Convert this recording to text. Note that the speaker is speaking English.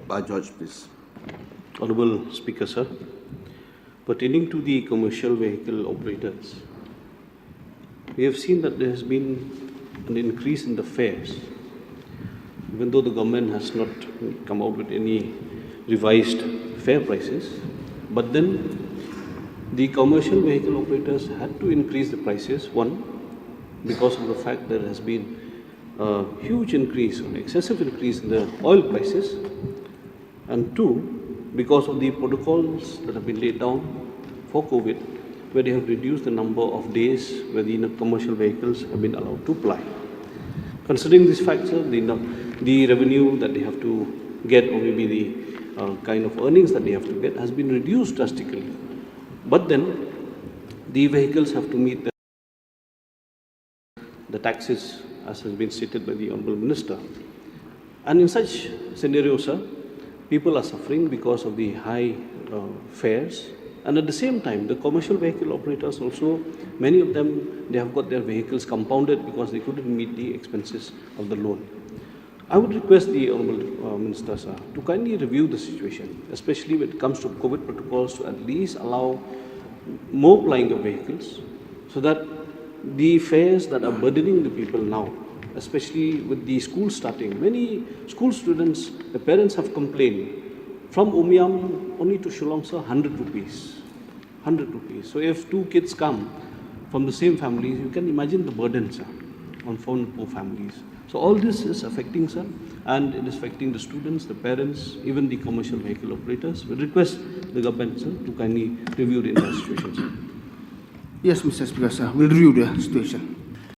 George, please. Honorable Speaker, sir, pertaining to the commercial vehicle operators, we have seen that there has been an increase in the fares, even though the government has not come out with any revised fare prices. But then the commercial vehicle operators had to increase the prices, one, because of the fact there has been a huge increase, an excessive increase in the oil prices, and two, because of the protocols that have been laid down for COVID, where they have reduced the number of days where the commercial vehicles have been allowed to ply. Considering these factors, the revenue that they have to get, or maybe the kind of earnings that they have to get, has been reduced drastically. But then the vehicles have to meet the taxes, as has been stated by the Honourable Minister. And in such scenarios, sir, people are suffering because of the high fares. And at the same time, the commercial vehicle operators also, many of them, they have got their vehicles compounded because they couldn't meet the expenses of the loan. I would request the Honourable Minister, sir, to kindly review the situation, especially when it comes to COVID protocols, to at least allow more plying of vehicles, so that the fares that are burdening the people now, especially with the school starting, many school students, the parents have complained, from Umiam only to Shillong, sir, 100 rupees. 100 rupees. So if two kids come from the same families, you can imagine the burden, sir, on poor families. So all this is affecting, sir, and it is affecting the students, the parents, even the commercial vehicle operators. We request the government, sir, to kindly review the entire situation, sir. Yes, Mr. Speaker, sir. We'll review the situation.